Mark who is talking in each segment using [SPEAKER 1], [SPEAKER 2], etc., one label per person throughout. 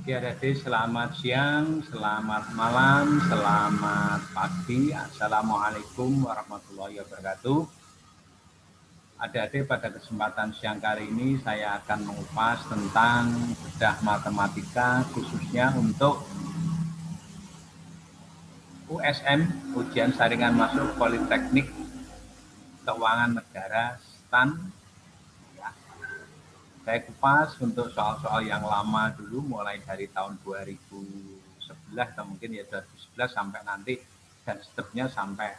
[SPEAKER 1] Oke, adik-adik, selamat siang, selamat malam, selamat pagi. Assalamualaikum warahmatullahi wabarakatuh. Adik-adik, pada kesempatan siang kali ini saya akan mengupas tentang bedah matematika khususnya untuk USM, ujian saringan masuk Politeknik Keuangan Negara STAN. Saya kupas untuk soal-soal yang lama dulu, mulai dari tahun 2011 atau mungkin ya 2011 sampai nanti, dan seterusnya sampai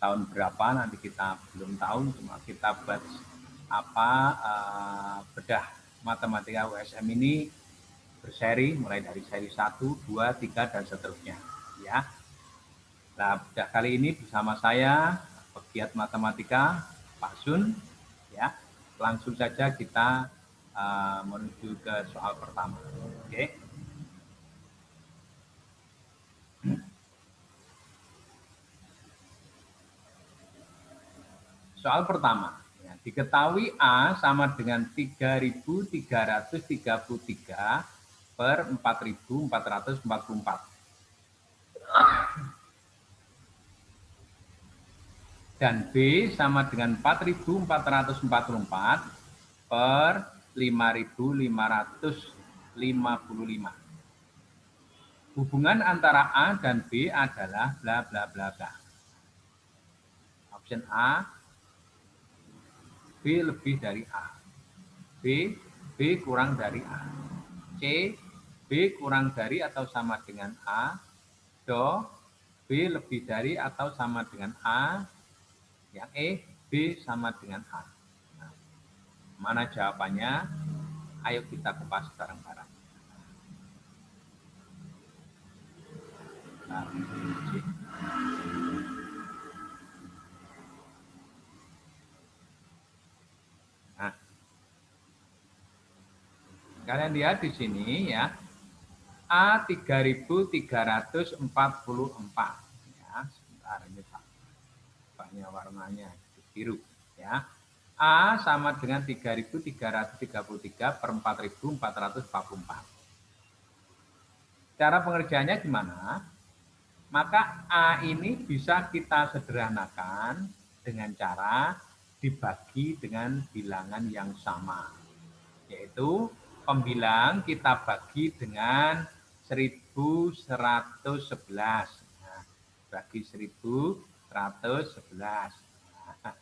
[SPEAKER 1] tahun berapa nanti kita belum tahu, cuma kita buat bedah matematika USM ini berseri, mulai dari seri 1, 2, 3, dan seterusnya. Ya. Nah, bedah kali ini bersama saya, pegiat matematika, Pak Sun. Ya, langsung saja kita menuju ke soal pertama. Oke. Soal pertama, ya, diketahui A sama dengan 3.333 per 4.444. Dan B sama dengan 4.444 per 5.555. Hubungan antara A dan B adalah bla bla bla bla. Option A, B lebih dari A. B kurang dari A. C, B kurang dari atau sama dengan A. Do, B lebih dari atau sama dengan A. Yang E, B sama dengan A. Nah, mana jawabannya? Ayo kita kupas bareng-bareng. Nah, kalian lihat di sini ya, A 3.344. Ya, sebentar ini banyak warnanya biru ya. A sama dengan 3.333 per 4.444. Cara pengerjaannya gimana? Maka A ini bisa kita sederhanakan dengan cara dibagi dengan bilangan yang sama. Yaitu pembilang kita bagi dengan 1111. Nah, bagi 1111. Nah,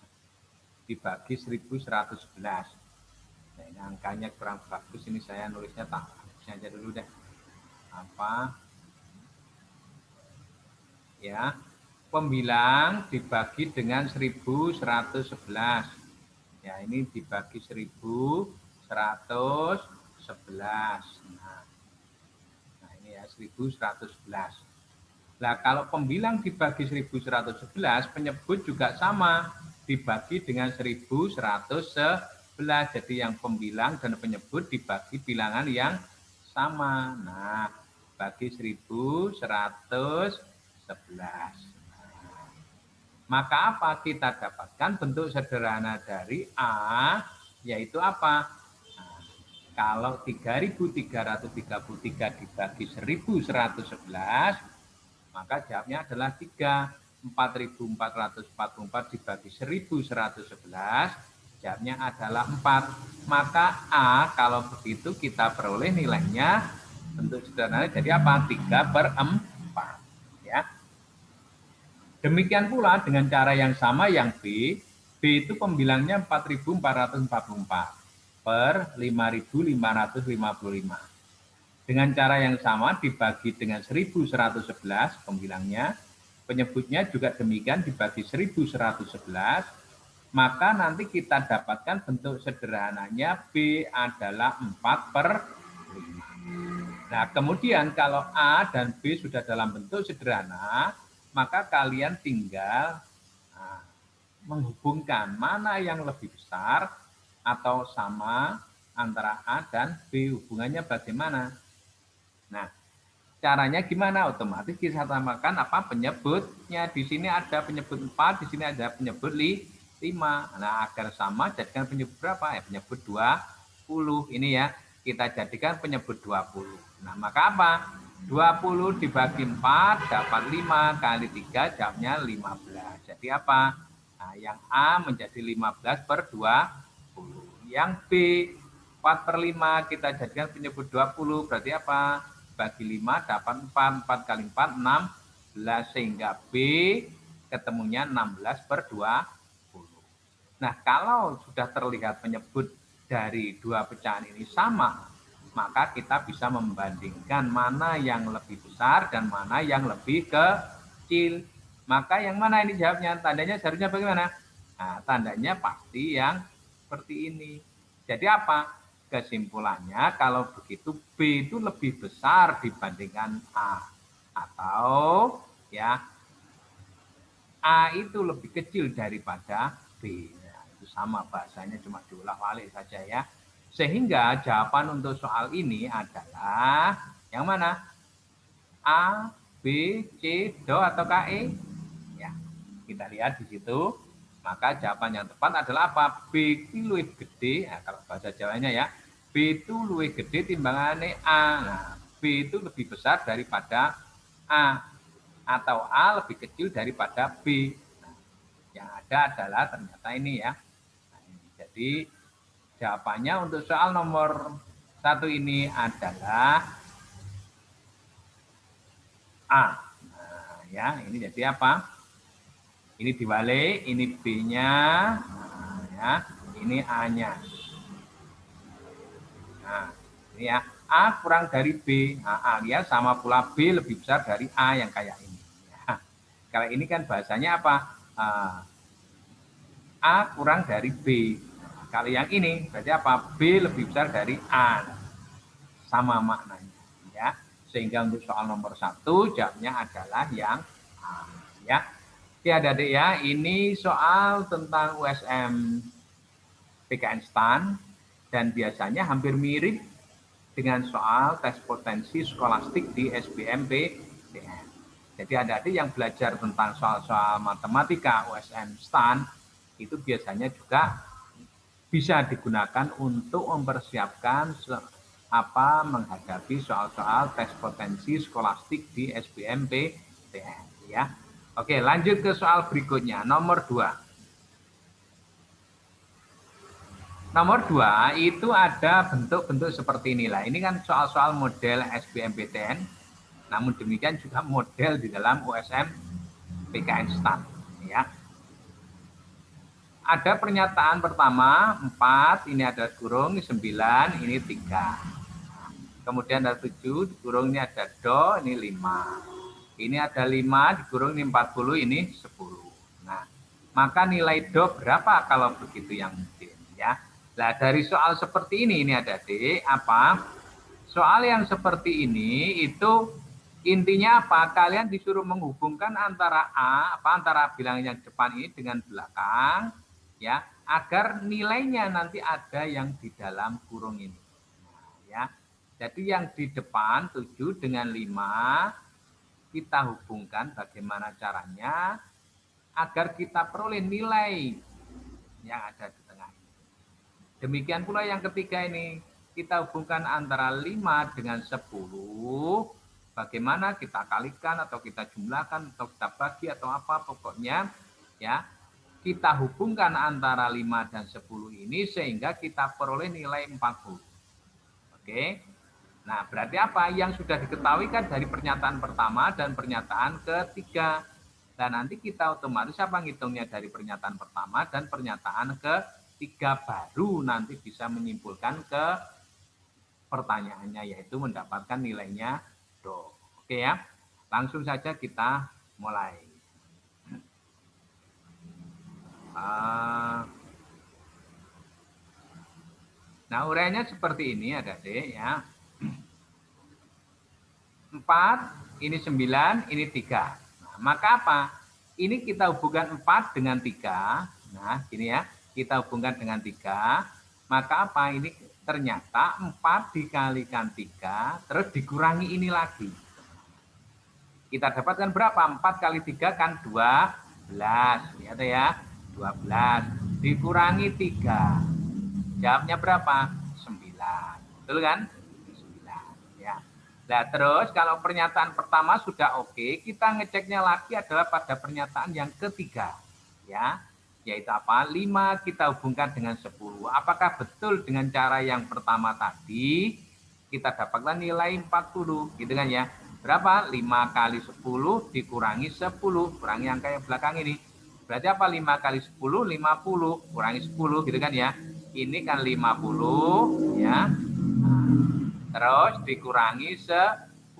[SPEAKER 1] dibagi 1111. Nah, ini angkanya kurang bagus, ini saya nulisnya tak bagusnya aja dulu deh. Apa? Ya, pembilang dibagi dengan 1111. Ya, ini dibagi 1111. Nah, ini ya 1111. Nah, kalau pembilang dibagi 1111, penyebut juga sama, dibagi dengan 1111. Jadi yang pembilang dan penyebut dibagi bilangan yang sama. Nah, bagi 1111. Maka apa? Kita dapatkan bentuk sederhana dari A, yaitu apa? Nah, kalau 3.333 dibagi 1111, maka jawabnya adalah 3. 4.444 dibagi 1111, jawabnya adalah 4. Maka A kalau begitu kita peroleh nilainya bentuk sederhana jadi apa? 3/4. Ya. Demikian pula dengan cara yang sama yang B. B itu pembilangnya 4.444 per 5.555. Dengan cara yang sama dibagi dengan 1111 pembilangnya, penyebutnya juga demikian dibagi 1111, maka nanti kita dapatkan bentuk sederhananya B adalah 4/5. Nah, kemudian kalau A dan B sudah dalam bentuk sederhana, maka kalian tinggal menghubungkan mana yang lebih besar atau sama antara A dan B, hubungannya bagaimana. Nah, caranya gimana? Otomatis kita tambahkan apa? Penyebutnya. Di sini ada penyebut 4, di sini ada penyebut 5. Nah, agar sama jadikan penyebut berapa? Ya, penyebut 20. Ini ya. kita jadikan penyebut 20. Nah, maka apa? 20 dibagi 4 dapat 5 kali 3 jawabnya 15. Jadi apa? Nah, yang A menjadi 15 per 20. Yang B 4/5 kita jadikan penyebut 20 berarti apa? Bagi 5 dapat 4, 4 kali 4 16 sehingga B ketemunya 16 per 20. Nah, kalau sudah terlihat penyebut dari dua pecahan ini sama, maka kita bisa membandingkan mana yang lebih besar dan mana yang lebih kecil. Maka yang mana ini jawabnya? Tandanya seharusnya bagaimana? Nah, tandanya pasti yang seperti ini. Jadi apa? Kesimpulannya kalau begitu B itu lebih besar dibandingkan A. Atau ya A itu lebih kecil daripada B. Nah, itu sama bahasanya cuma diulang-alik saja ya. Sehingga jawaban untuk soal ini adalah yang mana? A, B, C, Do atau KE? Ya, kita lihat di situ. Maka jawaban yang tepat adalah apa? B itu lebih gede, nah, kalau bahasa Jawanya ya. B itu lebih gede timbangannya A. Nah, B itu lebih besar daripada A. Atau A lebih kecil daripada B. Nah, yang ada adalah ternyata ini ya. Nah, ini. Jadi jawabannya untuk soal nomor 1 ini adalah A. Nah, ya, ini jadi apa? Ini dibalik, ini B-nya, nah, ya, ini A-nya. Nah, ini ya, A kurang dari B. Nah, A ya sama pula B lebih besar dari A yang kayak ini. Ya. Kalau ini kan bahasanya apa? A kurang dari B. Nah, kalau yang ini berarti apa? B lebih besar dari A. Sama maknanya. Ya. Sehingga untuk soal nomor 1 jawabnya adalah yang A. Ya. Oke adik-adik ya, ini soal tentang USM PKN STAN dan biasanya hampir mirip dengan soal tes potensi skolastik di SBMPTN. Jadi adik-adik yang belajar tentang soal-soal matematika USM STAN itu biasanya juga bisa digunakan untuk mempersiapkan menghadapi soal-soal tes potensi skolastik di SBMPTN ya. Oke, lanjut ke soal berikutnya, nomor 2. Nomor 2 itu ada bentuk-bentuk seperti inilah. Ini kan soal-soal model SBMPTN, namun demikian juga model di dalam USM PKN STAN. Ya. Ada pernyataan pertama 4, ini ada kurung, 9, ini 3. Kemudian ada 7, dikurung ini ada do, ini 5. Ini ada 5, dikurung ini 40, ini 10. Nah, maka nilai do berapa kalau begitu yang mungkin ya. Nah, dari soal seperti ini adik-adik, soal yang seperti ini itu intinya apa? Kalian disuruh menghubungkan antara antara bilangan yang depan ini dengan belakang, ya, agar nilainya nanti ada yang di dalam kurung ini. Nah, ya. Jadi yang di depan 7 dengan 5 kita hubungkan bagaimana caranya agar kita peroleh nilai yang ada di tengah ini. Demikian pula yang ketiga ini, kita hubungkan antara 5 dengan 10, bagaimana kita kalikan atau kita jumlahkan atau kita bagi atau apa pokoknya ya. Kita hubungkan antara 5 dan 10 ini sehingga kita peroleh nilai 40. Oke. Nah, berarti apa? Yang sudah diketahui kan dari pernyataan pertama dan pernyataan ketiga. Dan nanti kita otomatis ngitungnya dari pernyataan pertama dan pernyataan ketiga baru nanti bisa menyimpulkan ke pertanyaannya yaitu mendapatkan nilainya do. Oke ya. Langsung saja kita mulai. Nah, uraiannya seperti ini adik-adik ya. 4, ini 9, ini 3. Nah, maka apa? Ini kita hubungkan 4 dengan 3. Nah, gini ya. Kita hubungkan dengan 3. Maka apa? Ini ternyata 4 dikalikan 3, terus dikurangi ini lagi. Kita dapatkan berapa? 4 kali 3 kan 12. Lihat ya. 12. Dikurangi 3. Jawabnya berapa? 9. Betul kan? 9 ya. Nah, terus kalau pernyataan pertama sudah oke, kita ngeceknya lagi adalah pada pernyataan yang ketiga ya. Yaitu apa? 5 kita hubungkan dengan 10. Apakah betul dengan cara yang pertama tadi kita dapatkan nilai 40 gitu kan ya. Berapa? 5 kali 10 dikurangi 10, kurangi angka yang belakang ini. Berarti apa? 5 kali 10, 50, kurangi 10 gitu kan ya. Ini kan 50 ya. Terus dikurangi 10.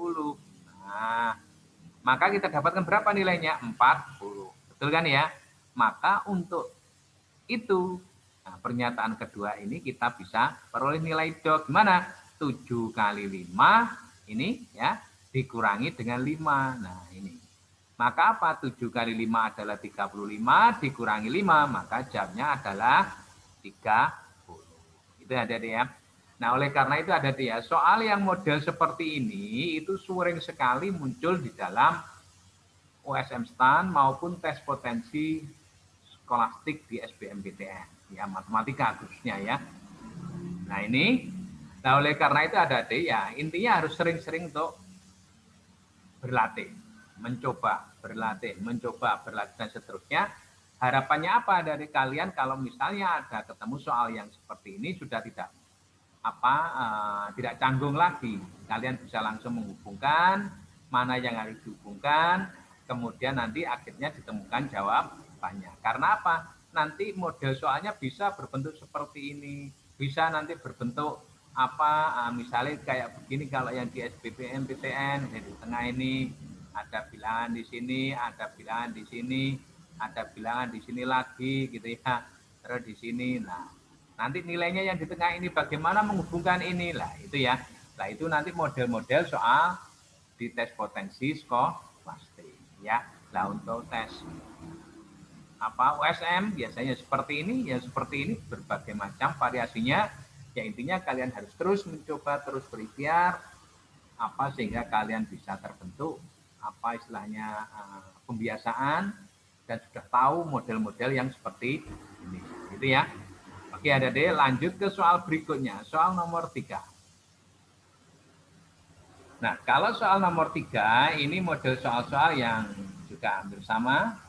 [SPEAKER 1] Nah, maka kita dapatkan berapa nilainya? 40. Betul kan ya? Maka untuk itu, nah, pernyataan kedua ini kita bisa peroleh nilai do. Gimana? 7 kali 5 ini ya dikurangi dengan 5. Nah, ini. Maka apa? 7 kali 5 adalah 35, dikurangi 5, maka jamnya adalah 30. Itu ada ya. Nah, oleh karena itu ada dia soal yang model seperti ini itu sering sekali muncul di dalam USM STAN maupun tes potensi skolastik di SBMPTN, ya matematika khususnya ya. Nah ini, nah oleh karena itu ada ya intinya harus sering-sering untuk berlatih, mencoba, berlatih dan seterusnya. Harapannya apa dari kalian kalau misalnya ada ketemu soal yang seperti ini sudah tidak tidak canggung lagi, kalian bisa langsung menghubungkan mana yang harus dihubungkan, kemudian nanti akhirnya ditemukan jawabannya. Karena apa? Nanti model soalnya bisa berbentuk seperti ini, bisa nanti berbentuk misalnya kayak begini kalau yang di SBMPTN di tengah ini ada bilangan di sini, ada bilangan di sini, ada bilangan di sini lagi gitu ya, terus di sini. Nah, nanti nilainya yang di tengah ini bagaimana menghubungkan ini lah itu ya. Nah itu nanti model-model soal di tes potensi skolastik ya. Nah untuk tes USM biasanya seperti ini ya, seperti ini berbagai macam variasinya. Ya intinya kalian harus terus mencoba, terus berikhtiar sehingga kalian bisa terbentuk istilahnya pembiasaan dan sudah tahu model-model yang seperti ini. Gitu ya. Oke, adik-adik, lanjut ke soal berikutnya, soal nomor 3. Nah, kalau soal nomor 3, ini model soal-soal yang juga hampir sama,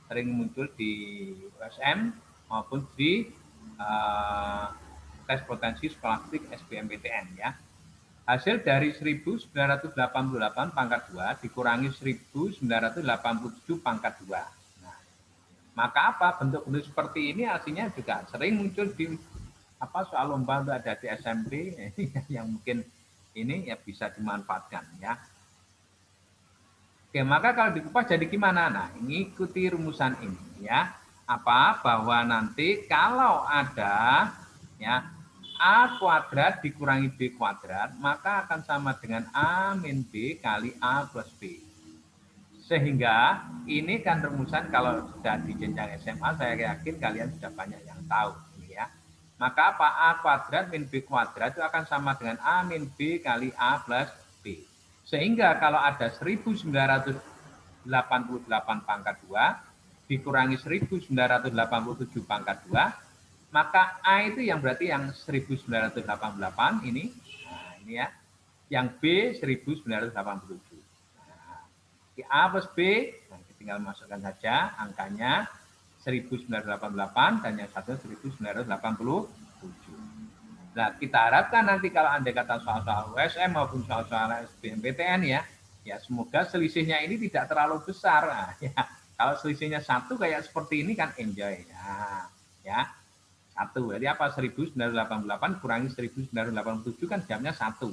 [SPEAKER 1] sering muncul di USM maupun di tes potensi skolastik SBMPTN ya. Hasil dari 1988 pangkat 2 dikurangi 1987 pangkat 2. Maka bentuk-bentuk seperti ini artinya juga sering muncul di soal lomba untuk ada di SMP yang mungkin ini ya bisa dimanfaatkan ya. Oke, maka kalau dikupas jadi gimana? Nah, ini ikuti rumusan ini ya. Bahwa nanti kalau ada ya A kuadrat dikurangi B kuadrat, maka akan sama dengan A min B kali A plus B. Sehingga ini kan rumusan kalau sudah di jenjang SMA, saya yakin kalian sudah banyak yang tahu ya. Maka A kuadrat min B kuadrat itu akan sama dengan A min B kali A plus B. Sehingga kalau ada 1988 pangkat 2 dikurangi 1987 pangkat 2, maka A itu yang berarti yang 1988 ini, nah ini ya, yang B 1987. Di A plus B, nah, tinggal masukkan saja angkanya 1988 dan yang satu 1987. Nah, kita harapkan nanti kalau andai kata soal-soal USM maupun soal-soal SBMPTN ya semoga selisihnya ini tidak terlalu besar. Nah, ya, kalau selisihnya 1 kayak seperti ini kan enjoy. Nah, ya. 1. Jadi apa? 1988 kurangi 1987 kan jamnya 1.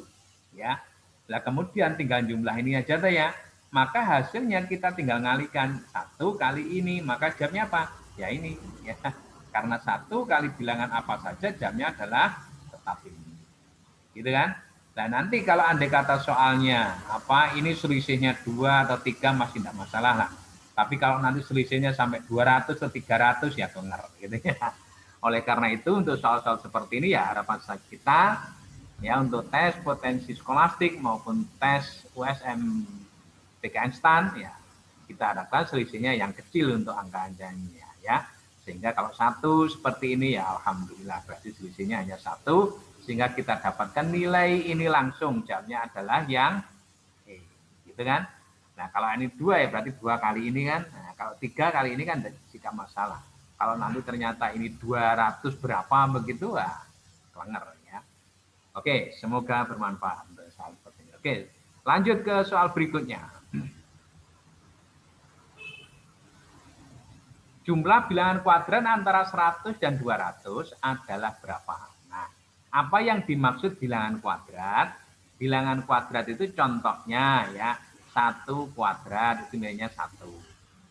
[SPEAKER 1] Ya. Nah, kemudian tinggal jumlah ini aja tuh ya. Maka hasilnya kita tinggal ngalikan 1 kali ini, maka jamnya apa? Ya ini ya. Karena 1 kali bilangan apa saja jamnya adalah tetap ini. Gitu kan? Nah, nanti kalau andai kata soalnya ini selisihnya 2 atau 3 masih tidak masalah lah. Tapi kalau nanti selisihnya sampai 200 atau 300 ya benar gitu ya. Oleh karena itu untuk soal-soal seperti ini ya harapan kita ya untuk tes potensi skolastik maupun tes USM PKN STAN ya kita harapkan selisihnya yang kecil untuk angka-angkanya ya. Sehingga kalau 1 seperti ini ya alhamdulillah berarti selisihnya hanya 1, Sehingga kita dapatkan nilai ini langsung. Jawabnya adalah yang E. Gitu kan? Nah, kalau ini 2 ya berarti 2 kali ini kan. Nah, kalau 3 kali ini kan tidak masalah. Kalau nanti ternyata ini 200 berapa begitu, kelenger ya. Oke, semoga bermanfaat untuk soal seperti ini. Oke, lanjut ke soal berikutnya. Jumlah bilangan kuadrat antara 100 dan 200 adalah berapa? Nah, apa yang dimaksud bilangan kuadrat? Bilangan kuadrat itu contohnya ya, 1 kuadrat itu nilainya 1.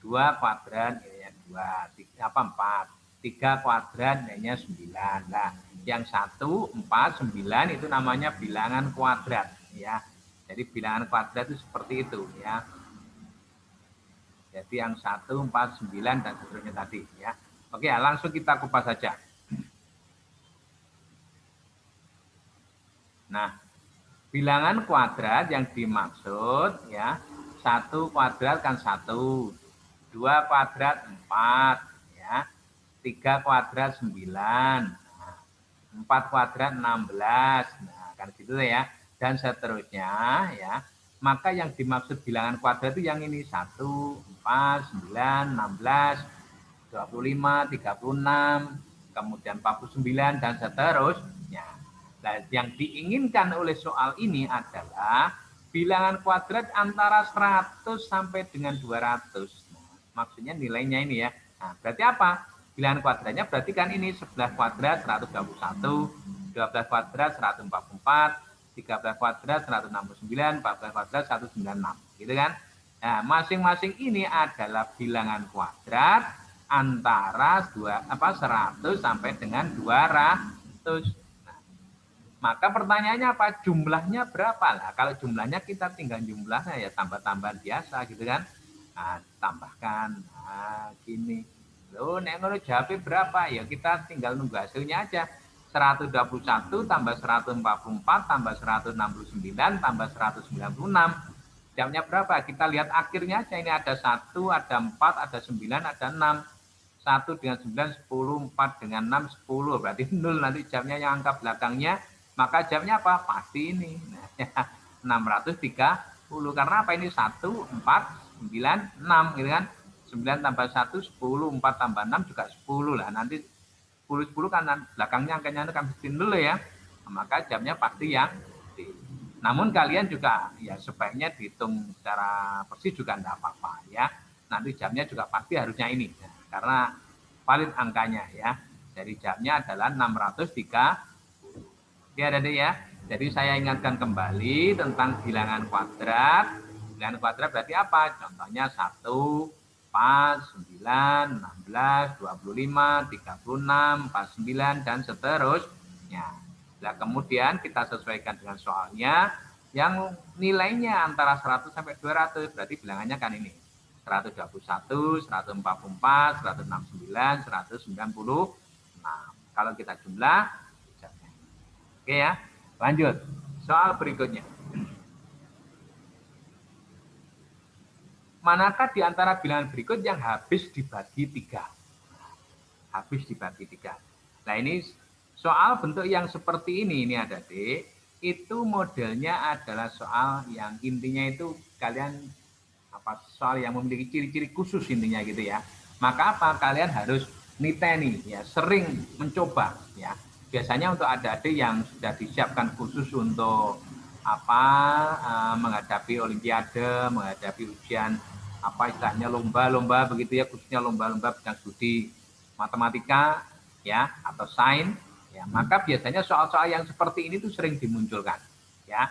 [SPEAKER 1] 2 kuadrat nilainya 2, 4. 3 kuadrat nilainya 9. Nah, yang 1, 4, 9 itu namanya bilangan kuadrat ya. Jadi bilangan kuadrat itu seperti itu ya. Jadi yang 1, 4, 9 dan seterusnya tadi ya. Oke, langsung kita kupas saja. Nah, bilangan kuadrat yang dimaksud ya, 1 kuadrat kan 1, 2 kuadrat 4 ya, 3 kuadrat 9, 4 kuadrat 16. Nah, kan gitu ya. Dan seterusnya ya. Maka yang dimaksud bilangan kuadrat itu yang ini 1, 4, 9, 16, 25, 36, kemudian 49 dan seterusnya. Nah, yang diinginkan oleh soal ini adalah bilangan kuadrat antara 100 sampai dengan 200. Nah, maksudnya nilainya ini ya. Nah, berarti apa? Bilangan kuadratnya berarti kan ini 11 kuadrat 121, 12 kuadrat 144, 13 kuadrat 169, 14 kuadrat 196, gitu kan? Nah, masing-masing ini adalah bilangan kuadrat antara 100 sampai dengan 200. Nah, maka pertanyaannya apa? Jumlahnya berapa lah? Kalau jumlahnya kita tinggal jumlahnya ya tambah-tambahan biasa gitu kan? Nah, tambahkan, nah gini. Loh, nek ngono jawabnya berapa? Ya kita tinggal nunggu hasilnya aja. 121 tambah 144 tambah 169 tambah 196. Jamnya berapa? Kita lihat akhirnya aja. Ini ada 1, ada 4, ada 9, ada 6. 1 dengan 9, 10, 4 dengan 6, 10. Berarti 0 nanti jamnya yang angka belakangnya. Maka jamnya apa? Pasti ini. Nah, ya, 630. Karena apa? Ini 1, 4, 9, 6. Gitu kan? 9 tambah 1, 10. 4 tambah 6 juga 10 lah. Nanti 10 kan belakangnya angkanya kan mesti 0 ya. Maka jamnya pasti yang D. Namun kalian juga ya sebaiknya dihitung secara persis juga enggak apa-apa ya. Nanti jamnya juga pasti harusnya ini ya, karena valid angkanya ya. Jadi jamnya adalah 630. Oke adik-adik ya. Jadi saya ingatkan kembali tentang bilangan kuadrat. Bilangan kuadrat berarti apa? Contohnya 1, 4, 9, 16, 25, 36, 49, dan seterusnya. Nah, kemudian kita sesuaikan dengan soalnya yang nilainya antara 100 sampai 200. Berarti bilangannya kan ini. 121, 144, 169, 196. Kalau kita jumlah, oke ya. Lanjut. Soal berikutnya. Manakah di antara bilangan berikut yang habis dibagi 3? Habis dibagi 3. Nah, ini soal bentuk yang seperti ini adik-adik, itu modelnya adalah soal yang intinya itu kalian soal yang memiliki ciri-ciri khusus intinya gitu ya. Maka apa? Kalian harus niteni ya, sering mencoba ya. Biasanya untuk adik-adik yang sudah disiapkan khusus untuk menghadapi olimpiade, menghadapi ujian istilahnya lomba-lomba begitu ya, khususnya lomba-lomba bidang studi matematika ya atau sains ya, maka biasanya soal-soal yang seperti ini tuh sering dimunculkan ya.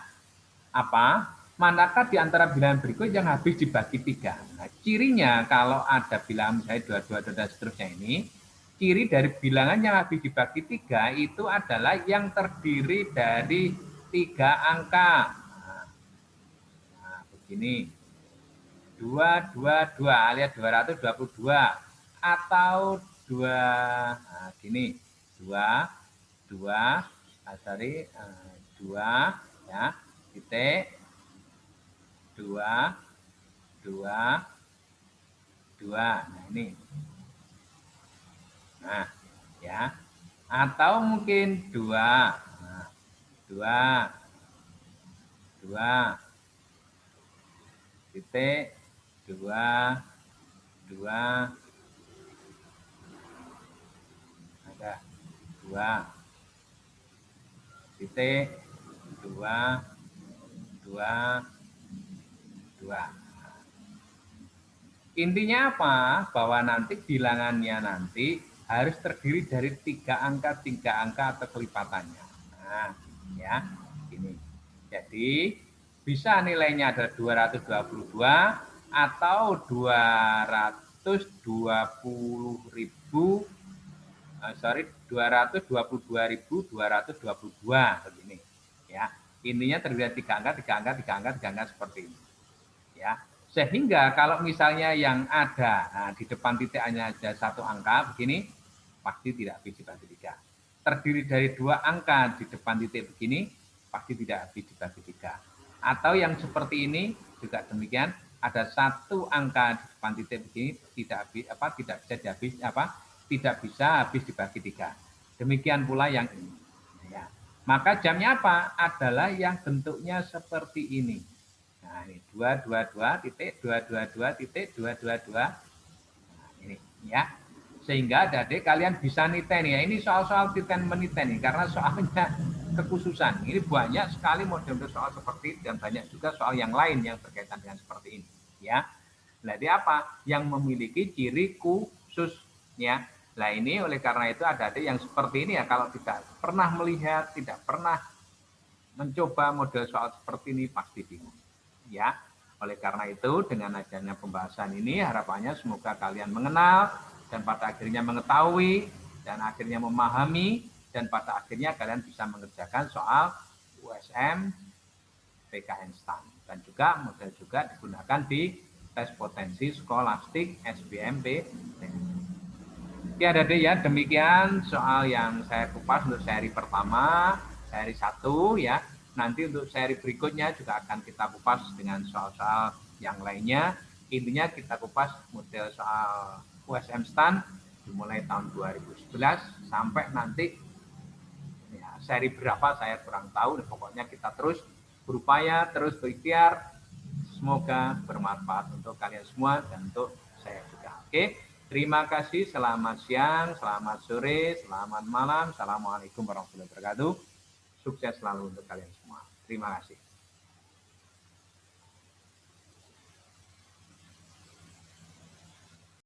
[SPEAKER 1] Manakah di antara bilangan berikut yang habis dibagi 3? Nah, cirinya kalau ada bilangan misalnya 22 dan seterusnya ini, ciri dari bilangan yang habis dibagi 3 itu adalah yang terdiri dari 3 angka. Nah, begini. 222 alias 222 atau 2 gini. 2 ya, titik 2, 2, 2. Nah, ini. Nah, ya. Atau mungkin 2. Nah, 2, 2, titik, 2, 2, ada 2, titik, 2, 2, 2. Intinya apa? Bahwa nanti bilangannya nanti harus terdiri dari 3 angka atau kelipatannya. Nah, ya, ini. Jadi, bisa nilainya adalah 222 atau 222.000, 222.222 begini. Ya, intinya terdiri dari 3 angka seperti ini. Ya, sehingga kalau misalnya yang ada di depan titik hanya ada 1 angka begini, pasti tidak habis dibagi 3. Terdiri dari 2 angka di depan titik begini, pasti tidak habis dibagi 3. Atau yang seperti ini juga demikian, ada 1 angka di depan titik begini tidak bisa habis dibagi 3. Demikian pula yang ini. Ya. Maka jamnya apa? Adalah yang bentuknya seperti ini. Nah, ini 222.222.222. Nah, ini ya. Sehingga adik kalian bisa niten ya. Ini soal-soal titen meniten nih karena soalnya kekhususan. Ini banyak sekali model-model soal seperti ini dan banyak juga soal yang lain yang berkaitan dengan seperti ini, ya. Jadi apa? Yang memiliki ciri khusus, ya. Nah, ini oleh karena itu ada adik yang seperti ini ya, kalau tidak pernah melihat, tidak pernah mencoba model soal seperti ini pasti bingung. Ya, oleh karena itu dengan adanya pembahasan ini harapannya semoga kalian mengenal dan pada akhirnya mengetahui dan akhirnya memahami dan pada akhirnya kalian bisa mengerjakan soal USM PKN STAN dan juga model juga digunakan di tes potensi skolastik SBMP. Ya, ada ya, demikian soal yang saya kupas untuk seri pertama, seri 1 ya. Nanti untuk seri berikutnya juga akan kita kupas dengan soal-soal yang lainnya. Intinya kita kupas model soal USM STAN dimulai tahun 2011 sampai nanti ya, seri berapa saya kurang tahu. Pokoknya kita terus berupaya, terus berikhtiar. Semoga bermanfaat untuk kalian semua dan untuk saya juga. Oke, terima kasih. Selamat siang, selamat sore, selamat malam. Assalamualaikum warahmatullahi wabarakatuh. Sukses selalu untuk kalian semua. Terima kasih.